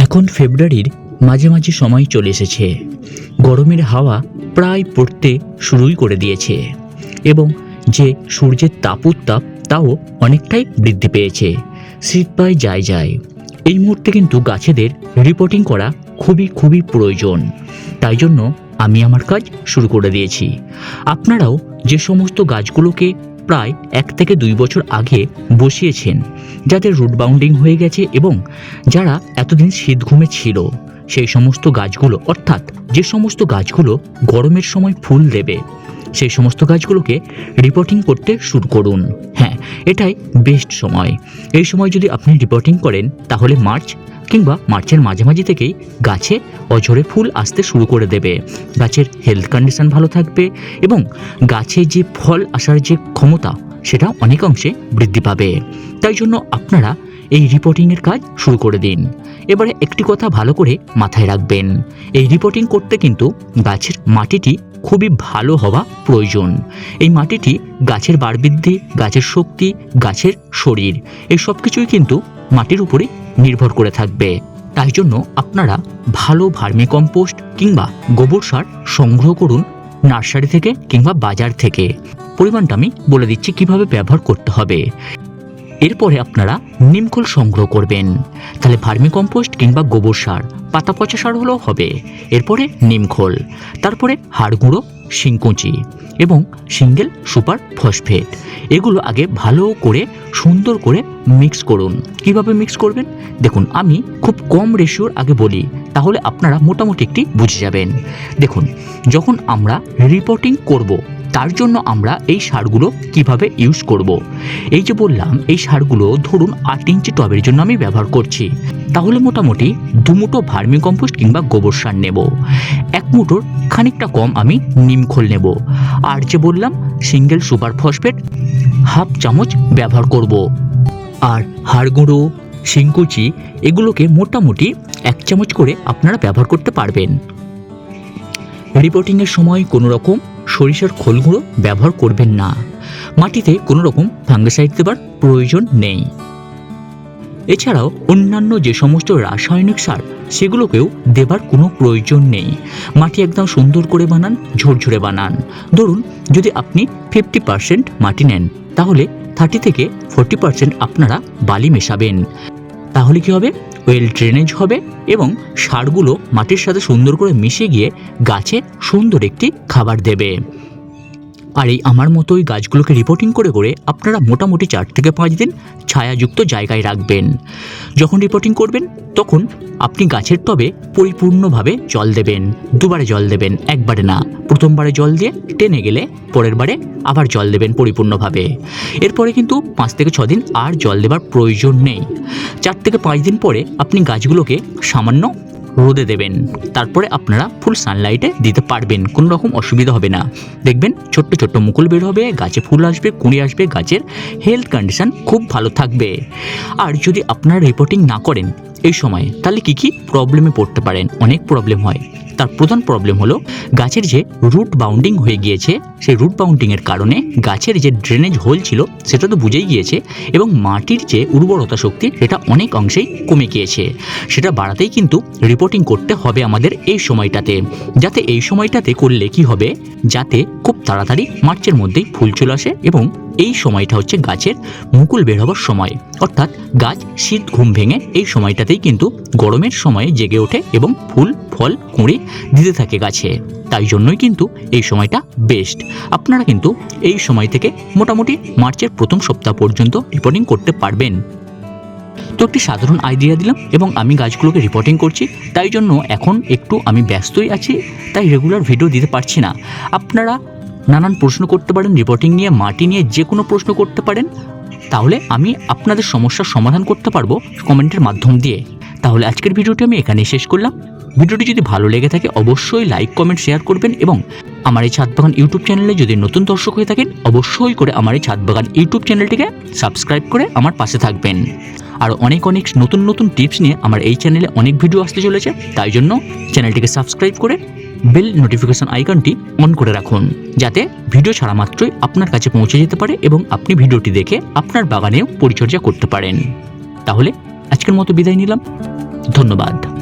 এখন ফেব্রুয়ারির মাঝামাঝি সময় চলে এসেছে। গরমের হাওয়া প্রায় পড়তে শুরুই করে দিয়েছে এবং যে সূর্যের তাপোত্তাপ তাও অনেকটাই বৃদ্ধি পেয়েছে। শীত প্রায় যায়। এই মুহূর্তে কিন্তু গাছেদের রিপোর্টিং করা খুবই প্রয়োজন। তাই জন্য আমি আমার কাজ শুরু করে দিয়েছি। আপনারাও যে সমস্ত গাছগুলোকে প্রায় 1 থেকে 2 বছর আগে বসিয়েছেন, যাদের রুট বাউন্ডিং হয়ে গেছে এবং যারা এতদিন শীত ঘুমে ছিল, সেই সমস্ত গাছগুলো, অর্থাৎ যে সমস্ত গাছগুলো গরমের সময় ফুল দেবে, সেই সমস্ত গাছগুলোকে রিপোর্টিং করতে শুরু করুন। হ্যাঁ, এটাই বেস্ট সময়। এই সময় যদি আপনি রিপোর্টিং করেন তাহলে মার্চ কিংবা মার্চের মাঝামাঝি থেকেই গাছে অঝরে ফুল আসতে শুরু করে দেবে। গাছের হেলথ কন্ডিশন ভালো থাকবে এবং গাছে যে ফল আসার যে ক্ষমতা সেটা অনেকাংশে বৃদ্ধি পাবে। তাই জন্য আপনারা এই রিপোর্টিংয়ের কাজ শুরু করে দিন। এবারে একটি কথা ভালো করে মাথায় রাখবেন, এই রিপোর্টিং করতে কিন্তু গাছের মাটিটি খুবই ভালো হওয়া প্রয়োজন। এই মাটিটি গাছের বাড়বৃদ্ধি, গাছের শক্তি, গাছের শরীর, এই সব কিছুই কিন্তু মাটির উপরে নির্ভর করে থাকবে। তাই জন্য আপনারা ভালো ভার্মি কম্পোস্ট কিংবা গোবর সার সংগ্রহ করুন নার্সারি থেকে কিংবা বাজার থেকে। পরিমাণটা আমি বলে দিচ্ছি কিভাবে ব্যবহার করতে হবে। এরপরে আপনারা নিমখোল সংগ্রহ করবেন। তাহলে ভার্মি কম্পোস্ট কিংবা গোবর সার, পাতা পচা সার হলেও হবে। এরপরে নিমখোল, তারপরে হাড় গুঁড়ো, শিংকুচি এবং সিঙ্গেল সুপার ফসফেট। এগুলো আগে ভালো করে সুন্দর করে মিক্স করুন। কিভাবে মিক্স করবেন দেখুন, আমি খুব কম রেশিওর আগে বলি, তাহলে আপনারা মোটামুটি একটি বুঝে যাবেন। দেখুন, যখন আমরা রিপোর্টিং করব তার জন্য আমরা এই সারগুলো কিভাবে ইউজ করব। এই যে বললাম, এই সারগুলো ধরুন 8 ইঞ্চি টবের জন্য আমি ব্যবহার করছি, তাহলে মোটামুটি 2 মুঠো ভার্মি কম্পোস্ট কিংবা গোবর সার নেব। 1 মুঠোর খানিকটা কম আমি নিমখোল নেব। আর যে বললাম সিঙ্গেল সুপার ফসফেট 1/2 চামচ ব্যবহার করব। আর হাড় গুঁড়ো, শিংকুচি এগুলোকে মোটামুটি 1 চামচ করে আপনারা ব্যবহার করতে পারবেন। রিপোর্টিংয়ের সময় কোনো রকম সরিষার খোল গুঁড়ো ব্যবহার করবেন না। মাটিতে কোনো রকম ফাঙ্গিসাইড দেবার প্রয়োজন নেই। এছাড়াও অন্যান্য যে সমস্ত রাসায়নিক সার সেগুলোকেও দেবার কোনো প্রয়োজন নেই। মাটি একদম সুন্দর করে বানান, ঝরঝরে বানান। ধরুন যদি আপনি 50% মাটি নেন, তাহলে 30 থেকে 40% আপনারা বালি মেশাবেন। তাহলে কি হবে, ওয়েল ড্রেনেজ হবে এবং সারগুলো মাটির সাথে সুন্দর করে মিশে গিয়ে গাছে সুন্দর একটি খাবার দেবে। আর এই আমার মতোই গাছগুলোকে রিপোর্টিং করে করে আপনারা মোটামুটি 4 থেকে 5 দিন ছায়াযুক্ত জায়গায় রাখবেন। যখন রিপোর্টিং করবেন তখন আপনি গাছের টবে পরিপূর্ণভাবে জল দেবেন। 2 বারে জল দেবেন, একবারে না। প্রথমবারে জল দিয়ে টেনে গেলে পরের বারে আবার জল দেবেন পরিপূর্ণভাবে। এরপরে কিন্তু 5 থেকে 6 দিন আর জল দেবার প্রয়োজন নেই। 4 থেকে 5 দিন পরে আপনি গাছগুলোকে সামান্য রোদে দেবেন। তারপরে আপনারা ফুল সানলাইটে দিতে পারবেন, কোনো রকম অসুবিধা হবে না। দেখবেন ছোট্ট ছোট্ট মুকুল বের হবে, গাছে ফুল আসবে, কুঁড়ি আসবে, গাছের হেলথ কন্ডিশন খুব ভালো থাকবে। আর যদি আপনারা রিপোর্টিং না করেন এই সময়, তাহলে কি প্রবলেমে পড়তে পারেন। অনেক প্রবলেম হয়। তার প্রধান প্রবলেম হলো গাছের যে রুট বাউন্ডিং হয়ে গিয়েছে, সেই রুট বাউন্ডিংয়ের কারণে গাছের যে ড্রেনেজ হোল ছিল সেটা তো বুঝেই গিয়েছে এবং মাটির যে উর্বরতা শক্তি সেটা অনেক অংশেই কমে গিয়েছে। সেটা বাড়াতেই কিন্তু রিপোর্টিং করতে হবে আমাদের এই সময়টাতে। যাতে এই সময়টাতে করলে কি হবে, যাতে খুব তাড়াতাড়ি মার্চের মধ্যেই ফুল চলে আসে এবং এই সময়টা হচ্ছে গাছের মুকুল বের হবার সময়। অর্থাৎ গাছ শীত ঘুম ভেঙে এই সময়টাতেই কিন্তু গরমের সময়ে জেগে ওঠে এবং ফুল, ফল, কুঁড়ি দিতে থাকে গাছে। তাই জন্যই কিন্তু এই সময়টা বেস্ট। আপনারা কিন্তু এই সময় থেকে মোটামুটি মার্চের প্রথম সপ্তাহ পর্যন্ত রিপোর্টিং করতে পারবেন। তো একটি সাধারণ আইডিয়া দিলাম এবং আমি গাছগুলোকে রিপোর্টিং করছি, তাই জন্য এখন একটু আমি ব্যস্তই আছি, তাই রেগুলার ভিডিও দিতে পারছি না। আপনারা নানান প্রশ্ন করতে পারেন রিপোর্টিং নিয়ে, মাটি নিয়ে যে কোনো প্রশ্ন করতে পারেন, তাহলে আমি আপনাদের সমস্যার সমাধান করতে পারবো কমেন্টের মাধ্যম দিয়ে। তাহলে আজকের ভিডিওটি আমি এখানেই শেষ করলাম। ভিডিওটি যদি ভালো লেগে থাকে অবশ্যই লাইক, কমেন্ট, শেয়ার করবেন এবং আমার এই ছাদ বাগান ইউটিউব চ্যানেলে যদি নতুন দর্শক হয়ে থাকেন অবশ্যই করে আমার এই ছাদ বাগান ইউটিউব চ্যানেলটিকে সাবস্ক্রাইব করে আমার পাশে থাকবেন। আর অনেক নতুন নতুন টিপস নিয়ে আমার এই চ্যানেলে অনেক ভিডিও আসতে চলেছে, তাই জন্য চ্যানেলটিকে সাবস্ক্রাইব করে বেল নোটিফিকেশন আইকনটি অন করে রাখুন, যাতে ভিডিও ছাড়া মাত্রই আপনার কাছে পৌঁছে যেতে পারে এবং আপনি ভিডিওটি দেখে আপনার বাগানেও পরিচর্যা করতে পারেন। তাহলে আজকের মতো বিদায় নিলাম। ধন্যবাদ।